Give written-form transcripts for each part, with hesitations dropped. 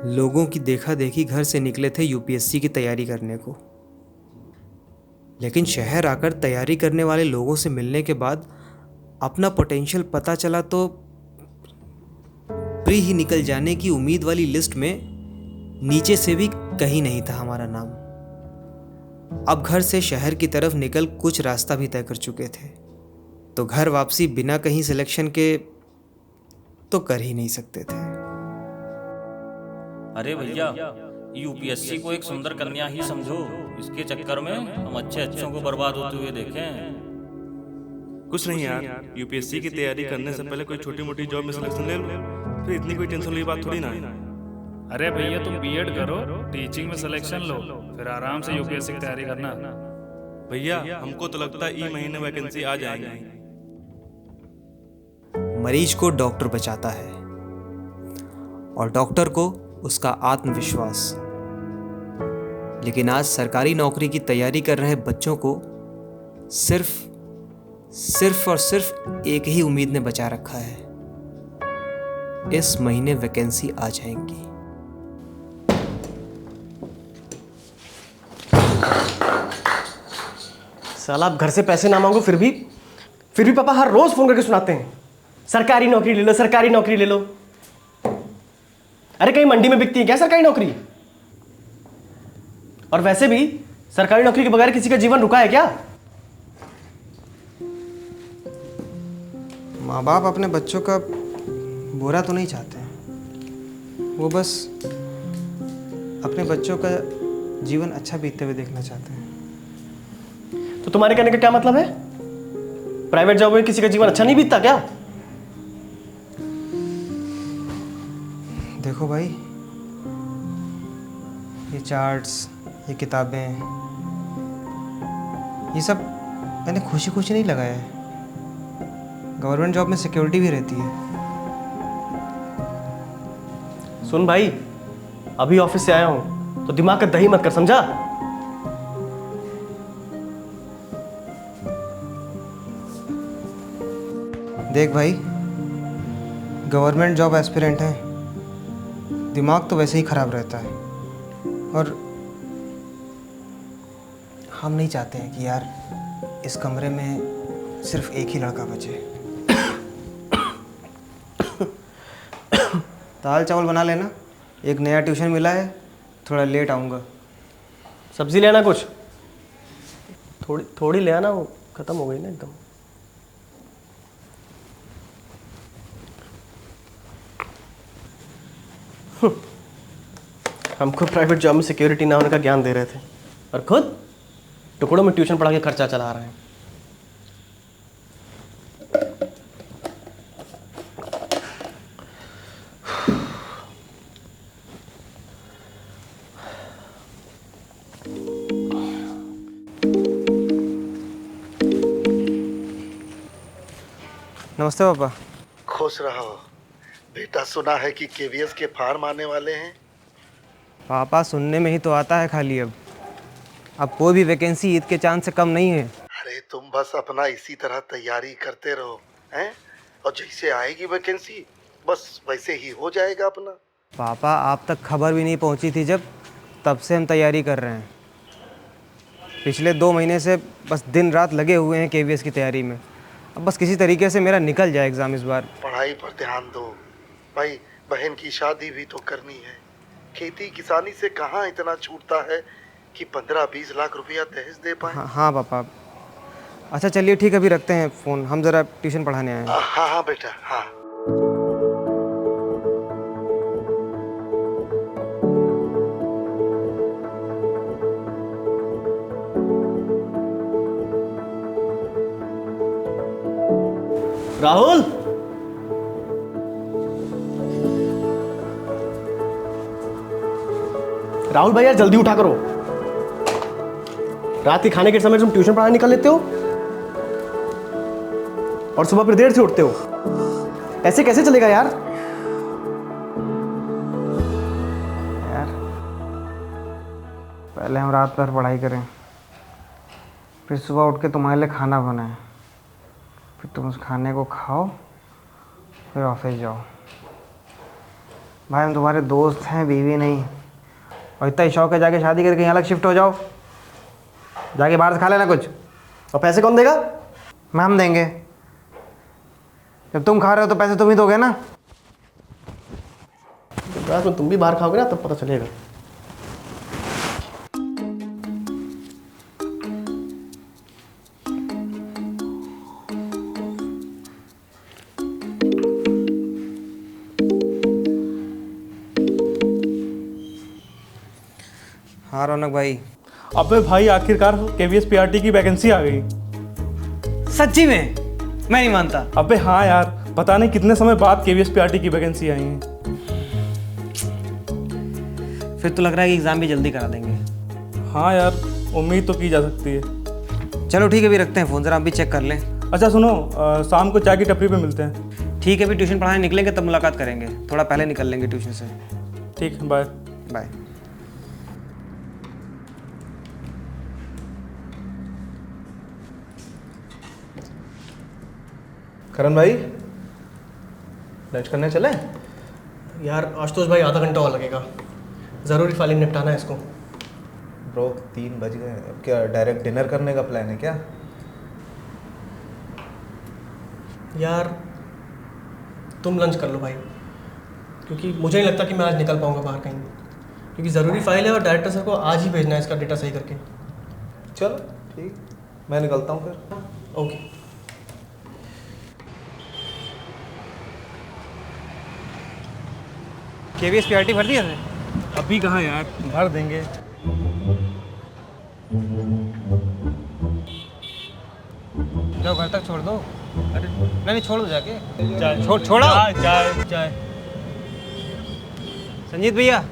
लोगों की देखा देखी घर से निकले थे यूपीएससी की तैयारी करने को। लेकिन शहर आकर तैयारी करने वाले लोगों से मिलने के बाद अपना पोटेंशियल पता चला तो प्री ही निकल जाने की उम्मीद वाली लिस्ट में नीचे से भी कहीं नहीं था हमारा नाम। अब घर से शहर की तरफ निकल कुछ रास्ता भी तय कर चुके थे, तो घर वापसी बिना कहीं सिलेक्शन के तो कर ही नहीं सकते थे। अरे भैया, यूपीएससी को एक सुंदर कन्या ही समझो। इसके चक्कर में हम अच्छे अच्छों को बर्बाद होते हुए देखें। कुछ नहीं यार, यूपीएससी की तैयारी करने से पहले कोई छोटी मोटी जॉब में सिलेक्शन ले लो, फिर इतनी कोई टेंशन वाली बात थोड़ी ना है। अरे भैया, तुम बीएड करो, टीचिंग में सिलेक्शन लो, फिर आराम से यूपीएससी की तैयारी करना। भैया हमको तो लगता है ई महीने वैकेंसी आ जाएंगी। मरीज को डॉक्टर बचाता है और डॉक्टर को उसका आत्मविश्वास। लेकिन आज सरकारी नौकरी की तैयारी कर रहे बच्चों को सिर्फ और सिर्फ एक ही उम्मीद ने बचा रखा है, इस महीने वैकेंसी आ जाएंगी। साला आप घर से पैसे ना मांगो फिर भी पापा हर रोज फोन करके सुनाते हैं, सरकारी नौकरी ले लो, सरकारी नौकरी ले लो। अरे कहीं मंडी में बिकती है क्या सरकारी नौकरी? और वैसे भी सरकारी नौकरी के बगैर किसी का जीवन रुका है क्या? माँ बाप अपने बच्चों का बुरा तो नहीं चाहते हैं, वो बस अपने बच्चों का जीवन अच्छा बीतते हुए देखना चाहते हैं। तो तुम्हारे कहने का क्या मतलब है? प्राइवेट जॉब में किसी का जीवन अच्छा नहीं बीतता क्या? देखो भाई, ये चार्ट्स, ये किताबें, ये सब मैंने खुशी खुशी नहीं लगाया है। गवर्नमेंट जॉब में सिक्योरिटी भी रहती है। सुन भाई, अभी ऑफिस से आया हूं तो दिमाग का दही मत कर, समझा? देख भाई, गवर्नमेंट जॉब एस्पिरेंट है, दिमाग तो वैसे ही खराब रहता है। और हम नहीं चाहते हैं कि यार इस कमरे में सिर्फ एक ही लड़का बचे। दाल चावल बना लेना, एक नया ट्यूशन मिला है, थोड़ा लेट आऊँगा। सब्जी ले आना कुछ, थोड़ी ले आना, वो खत्म हो गई ना एकदम। हमको प्राइवेट जॉब में सिक्योरिटी ना होने का ज्ञान दे रहे थे और खुद टुकड़ों में ट्यूशन पढ़ा के खर्चा चला रहे हैं। नमस्ते पापा। खुश रहो बेटा, सुना है कि केवीएस के फार्म आने वाले हैं। पापा सुनने में ही तो आता है खाली। अब कोई भी वैकेंसी ईद के चांद से कम नहीं है। अरे तुम बस अपना इसी तरह तैयारी करते रहो, हैं? और जैसे आएगी वैकेंसी बस वैसे ही हो जाएगा अपना। पापा आप तक खबर भी नहीं पहुंची थी जब, तब से हम तैयारी कर रहे हैं। पिछले 2 महीने से बस दिन रात लगे हुए हैं केवीएस की तैयारी में। अब बस किसी तरीके से मेरा निकल जाए एग्ज़ाम इस बार। पढ़ाई पर ध्यान दो भाई, बहन की शादी भी तो करनी है। खेती किसानी से कहाँ इतना छूटता है कि 15-20 लाख रुपया दहेज दे पाए। हाँ पापा। अच्छा चलिए ठीक है, अभी रखते हैं फ़ोन, हम ज़रा ट्यूशन पढ़ाने आए हैं। हाँ हाँ बेटा, हाँ। राहुल, राहुल भाई यार जल्दी उठा करो। रात के खाने के समय तुम ट्यूशन पढ़ाने निकल लेते हो और सुबह फिर देर से उठते हो। ऐसे कैसे चलेगा यार? पहले हम रात भर पढ़ाई करें, फिर सुबह उठ के तुम्हारे लिए खाना बनाएं, फिर तुम उस खाने को खाओ, फिर ऑफिस जाओ। भाई हम तुम्हारे दोस्त हैं, बीवी नहीं। और इतना ही शौक है जाके शादी करके यहाँ अलग शिफ्ट हो जाओ, जाके बाहर से खा लेना कुछ। और पैसे कौन देगा? मैम देंगे। जब तुम खा रहे हो तो पैसे तुम ही दोगे ना। रात में तुम भी बाहर खाओगे ना तब पता चलेगा। हाँ रौनक भाई। अबे भाई आखिरकार KVS PRT की वैकेंसी आ गई। सच्ची में? मैं नहीं मानता। अबे हाँ यार, पता नहीं कितने समय बाद KVS PRT की वैकेंसी आई है। फिर तो लग रहा है कि एग्ज़ाम भी जल्दी करा देंगे। हाँ यार, उम्मीद तो की जा सकती है। चलो ठीक है, अभी रखते हैं फ़ोन, ज़रा आप भी चेक कर लें। अच्छा सुनो, शाम को चाय की टपरी पे मिलते हैं। ठीक है, अभी ट्यूशन पढ़ाने निकलेंगे तब मुलाकात करेंगे, थोड़ा पहले निकल लेंगे ट्यूशन से। ठीक है, बाय। बाय। करण भाई, लंच करने चले? यार आशुतोष भाई आधा घंटा और लगेगा, ज़रूरी फाइलिंग निपटाना है इसको। ब्रो 3 बज गए, अब क्या डायरेक्ट डिनर करने का प्लान है क्या? यार तुम लंच कर लो भाई, क्योंकि मुझे नहीं लगता कि मैं आज निकल पाऊंगा बाहर कहीं, क्योंकि ज़रूरी फाइल है और डायरेक्टर सर को आज ही भेजना है इसका डेटा सही करके। चलो ठीक, मैं निकलता हूँ फिर। ओके। KVS PRT भर दिया है? अभी कहाँ यार, भर देंगे। जाओ घर तक छोड़ दो। अरे नहीं छोड़ दो जाके। चाय छोड़ो। चाय। संजीत भैया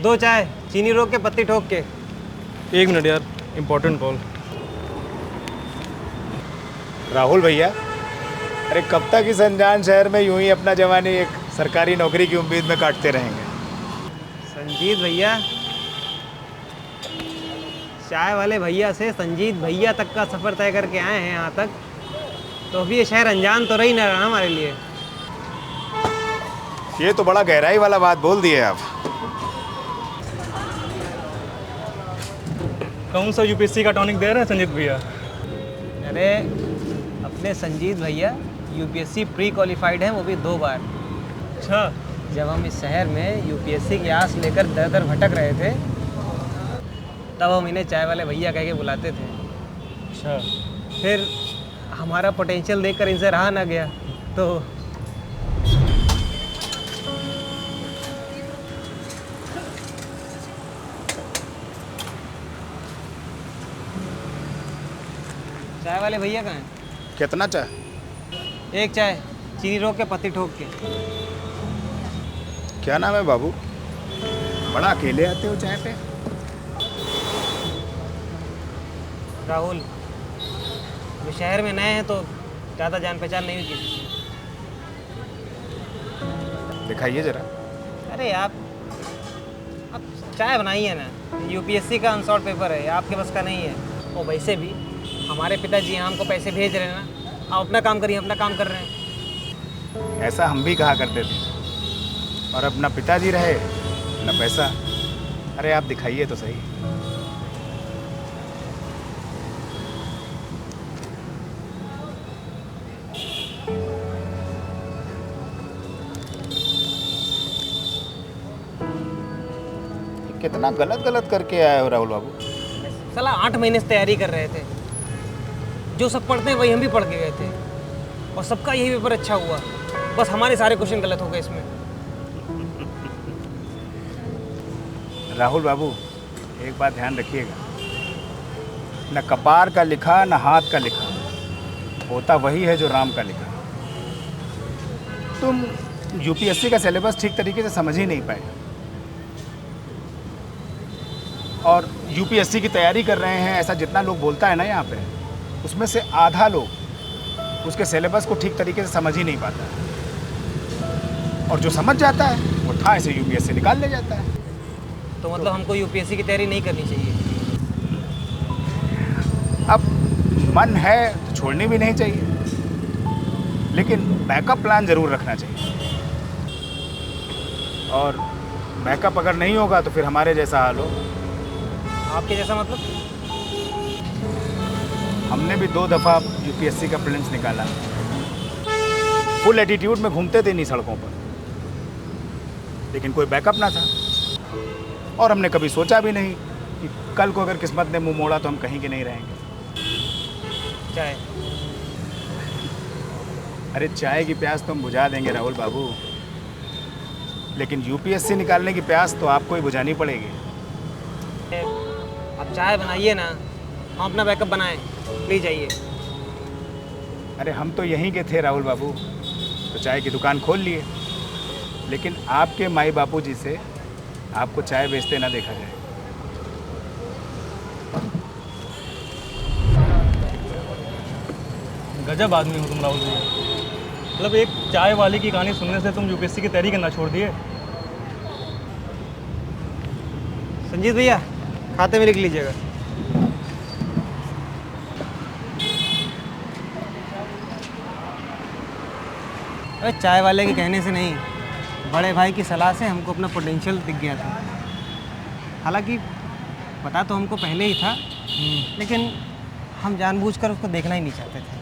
2 चाय, चीनी रोक के पत्ती ठोक के। 1 मिनट यार, इम्पोर्टेंट कॉल। राहुल भैया, अरे कब तक इस अनजान शहर में यूं ही अपना जवानी एक सरकारी नौकरी की उम्मीद में काटते रहेंगे? संजीत भैया, चाय वाले भैया से संजीत भैया तक का सफ़र तय करके आए हैं यहाँ तक, तो अभी ये शहर अनजान तो रही ना रहा हमारे लिए। ये तो बड़ा गहराई वाला बात बोल दिए आप। कौन सा UPSC का टॉनिक दे रहे हैं संजीत भैया? अरे अपने संजीत भैया UPSC प्री क्वालिफाइड हैं, वो भी 2 बार। अच्छा। जब हम इस शहर में UPSC की आस लेकर दर दर भटक रहे थे, तब हम इन्हें चाय वाले भैया कह के बुलाते थे। अच्छा। फिर हमारा पोटेंशियल देखकर इनसे रहा ना गया, तो चाय वाले भैया कहाँ हैं? कितना चाय? 1 चाय, चीनी रोक के पत्ती ठोक के। क्या नाम है बाबू? बड़ा अकेले आते हो चाय पे? राहुल, वो शहर में नए हैं तो ज़्यादा जान पहचान नहीं हुई किसी से। दिखाइए जरा। अरे आप चाय बनाइए ना, UPSC का अनसॉल्व पेपर है, आपके बस का नहीं है। और वैसे भी हमारे पिताजी यहाँ हमको पैसे भेज रहे हैं ना, आप अपना काम करिए, अपना काम कर रहे हैं। ऐसा हम भी कहा करते थे, और अपना पिताजी रहे न पैसा। अरे आप दिखाइए तो सही। कितना गलत गलत करके आए हो राहुल बाबू। साला 8 महीने से तैयारी कर रहे थे, जो सब पढ़ते हैं वही हम भी पढ़ के गए थे, और सबका यही पेपर अच्छा हुआ, बस हमारे सारे क्वेश्चन गलत हो गए इसमें। राहुल बाबू, एक बात ध्यान रखिएगा, न कपार का लिखा न हाथ का लिखा, होता वही है जो राम का लिखा। तुम UPSC का सिलेबस ठीक तरीके से समझ ही नहीं पाए, और UPSC की तैयारी कर रहे हैं ऐसा जितना लोग बोलता है ना यहाँ पे, उसमें से आधा लोग उसके सिलेबस को ठीक तरीके से समझ ही नहीं पाता है, और जो समझ जाता है वो ठाए से UPSC निकाल ले जाता है। तो मतलब हमको UPSC की तैयारी नहीं करनी चाहिए? अब मन है तो छोड़नी भी नहीं चाहिए, लेकिन बैकअप प्लान जरूर रखना चाहिए। और बैकअप अगर नहीं होगा तो फिर हमारे जैसा हाल हो। आपके जैसा मतलब? हमने भी 2 दफ़ा यूपीएससी का प्रीलिम्स निकाला, फुल एटीट्यूड में घूमते थे इन्हीं सड़कों पर, लेकिन कोई बैकअप ना था। और हमने कभी सोचा भी नहीं कि कल को अगर किस्मत ने मुंह मोड़ा तो हम कहीं के नहीं रहेंगे। चाय? अरे चाय की प्यास तो हम बुझा देंगे राहुल बाबू, लेकिन यूपीएससी निकालने की प्यास तो आपको ही बुझानी पड़ेगी। आप चाय बनाइए ना, हम अपना बैकअप बनाएं, प्लीज आइए। अरे हम तो यहीं के थे राहुल बाबू, तो चाय की दुकान खोल लिए, लेकिन आपके माई बापू जी से आपको चाय बेचते ना देखा जाए। गजब आदमी हो तुम राहुल भैया। मतलब एक चाय वाले की कहानी सुनने से तुम यूपीएससी की तैयारी करना छोड़ दिए। संजीत भैया, खाते में लिख लीजिएगा। अरे चाय वाले के कहने से नहीं, बड़े भाई की सलाह से हमको अपना पोटेंशियल दिख गया था। हालांकि पता तो हमको पहले ही था, लेकिन हम जानबूझकर उसको देखना ही नहीं चाहते थे।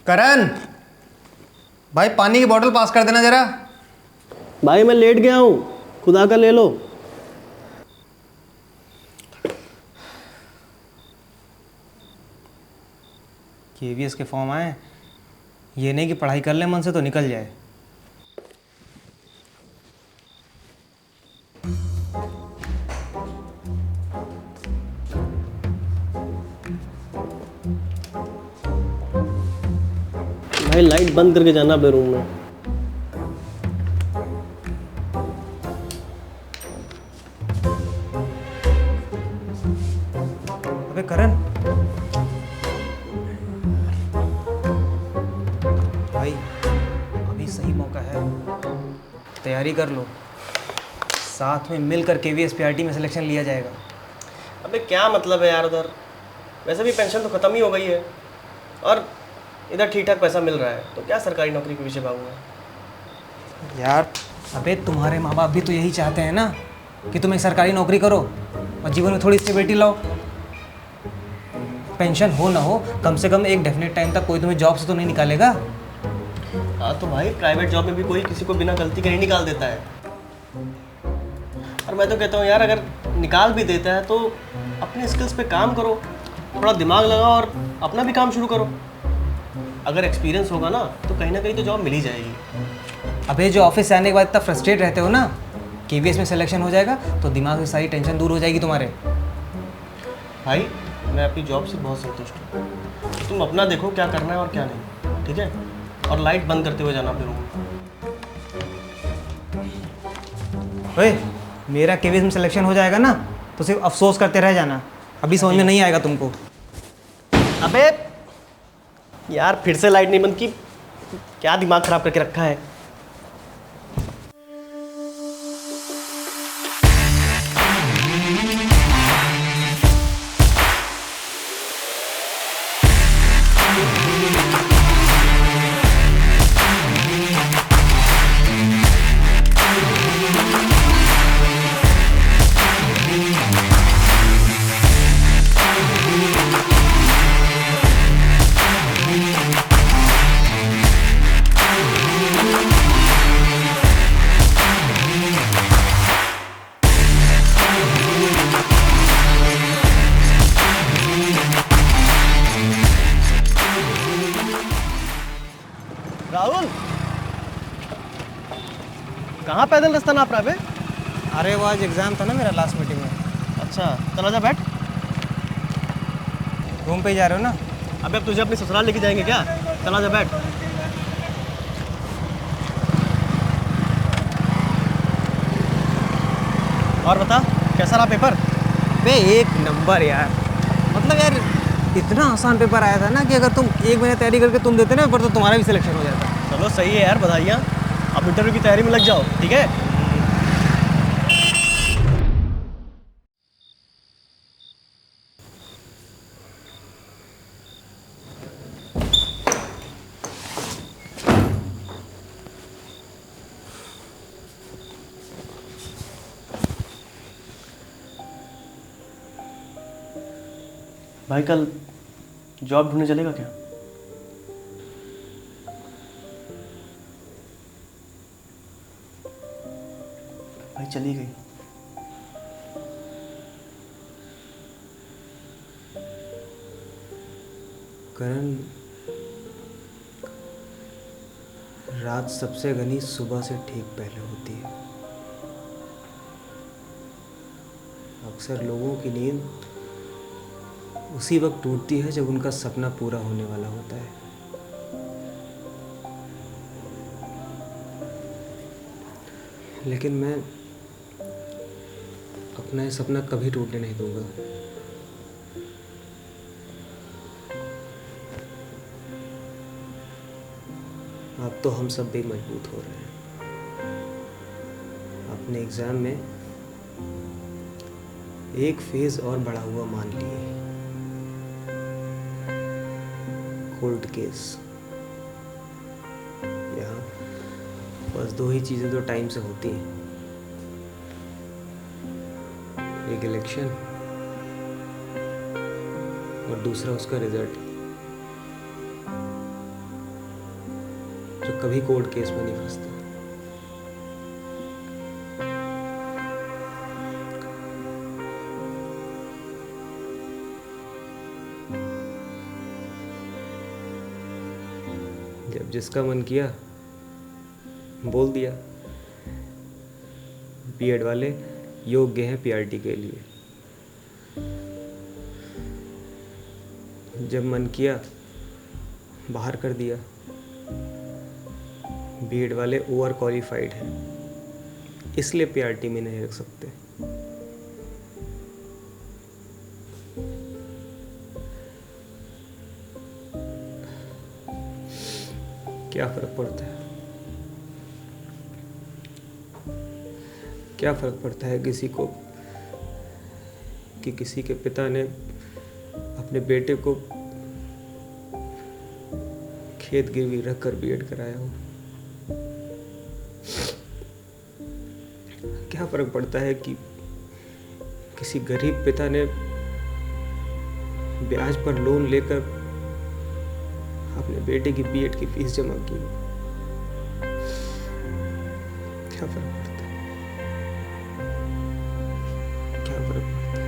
करण, भाई पानी की बोतल पास कर देना जरा। भाई मैं लेट गया हूँ, खुदा का ले लो। केवीएस के फॉर्म आए, ये नहीं कि पढ़ाई कर ले मन से तो निकल जाए। भाई लाइट बंद करके जाना अपने रूम में। अबे करण, भाई अभी सही मौका है, तैयारी कर लो। साथ में मिलकर केवीएस पीआरटी में सिलेक्शन लिया जाएगा। अबे क्या मतलब है यार उधर? वैसे भी पेंशन तो ख़त्म ही हो गई है और इधर ठीक ठाक पैसा मिल रहा है, तो क्या सरकारी नौकरी के पीछे भागूंगा यार अबे तुम्हारे माँ बाप भी तो यही चाहते हैं ना कि तुम एक सरकारी नौकरी करो और जीवन में थोड़ी स्टेबिलिटी लाओ। पेंशन हो ना हो, कम से कम एक डेफिनेट टाइम तक कोई तुम्हें जॉब से तो नहीं निकालेगा। हाँ तो भाई प्राइवेट जॉब में भी कोई किसी को बिना गलती के नहीं निकाल देता है। और मैं तो कहता हूँ यार, अगर निकाल भी देता है तो अपने स्किल्स पे काम करो, थोड़ा दिमाग लगाओ और अपना भी काम शुरू करो। अगर एक्सपीरियंस होगा ना तो कहीं तो जॉब मिल ही जाएगी। अबे जो ऑफिस से आने के बाद इतना फ्रस्ट्रेट रहते हो ना, केवीएस में सिलेक्शन हो जाएगा तो दिमाग से सारी टेंशन दूर हो जाएगी तुम्हारे। भाई मैं अपनी जॉब से बहुत संतुष्ट हूँ, तुम अपना देखो क्या करना है और क्या नहीं, ठीक है? और लाइट बंद करते हुए जाना अपने रूम में। ओए, मेरा केवीएस में सिलेक्शन हो जाएगा ना तो सिर्फ अफसोस करते रह जाना, अभी समझ में नहीं आएगा तुमको। अबे यार फिर से लाइट नहीं बंद की, क्या दिमाग खराब करके रखा है? राहुल, कहाँ पैदल रास्ता नाप रहा है बे? अरे वो आज एग्ज़ाम था ना मेरा लास्ट मीटिंग में। अच्छा चला जा बैठ। रूम पे ही जा रहे हो ना? अबे अब तुझे अपनी ससुराल लेके जाएंगे क्या? चला जा बैठ। और बता कैसा रहा पेपर? बे एक नंबर यार। मतलब यार इतना आसान पेपर आया था ना कि अगर तुम एक महीने तैयारी करके तुम देते ना पेपर तो तुम्हारा भी सिलेक्शन हो जाता। चलो सही है यार, बधाइयाँ। अब इंटरव्यू की तैयारी में लग जाओ, ठीक है? भाई कल जॉब ढूंढने चलेगा क्या? भाई चली गई। करण, रात सबसे घनी सुबह से ठीक पहले होती है। अक्सर लोगों की नींद उसी वक्त टूटती है जब उनका सपना पूरा होने वाला होता है। लेकिन मैं अपना ये सपना कभी टूटने नहीं दूंगा। अब तो हम सब भी मजबूत हो रहे हैं। अपने एग्जाम में एक फेज और बढ़ा हुआ मान लिए, कोर्ट केस। यहाँ बस दो ही चीज़ें तो टाइम से होती हैं, एक इलेक्शन और दूसरा उसका रिजल्ट, जो कभी कोर्ट केस में नहीं फंसता। जब जिसका मन किया बोल दिया, बीएड वाले योग्य हैं पीआरटी के लिए। जब मन किया बाहर कर दिया, बीएड वाले ओवर क्वालिफाइड हैं इसलिए पीआरटी में नहीं रख सकते। क्या फर्क पड़ता है? क्या फर्क पड़ता है किसी को कि किसी के पिता ने अपने बेटे को खेत गिरवी रखकर बीएड कराया हो? क्या फर्क पड़ता है कि किसी गरीब पिता ने ब्याज पर लोन लेकर अपने बेटे की बीएड की फीस जमा की? क्या फर्क पड़ता है? क्या फर्क पड़ता है?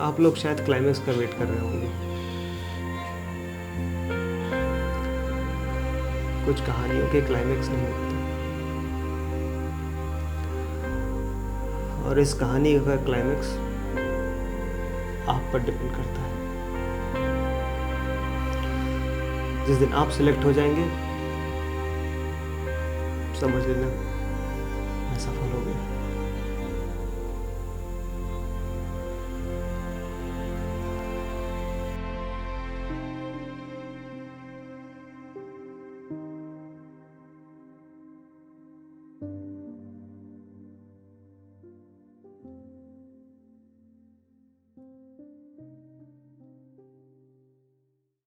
आप लोग शायद क्लाइमेक्स का वेट कर रहे होंगे। कुछ कहानियों के क्लाइमेक्स नहीं होते, और इस कहानी का क्लाइमेक्स आप पर डिपेंड करता है। जिस दिन आप सिलेक्ट हो जाएंगे समझ लेना मैं सफल हो गया।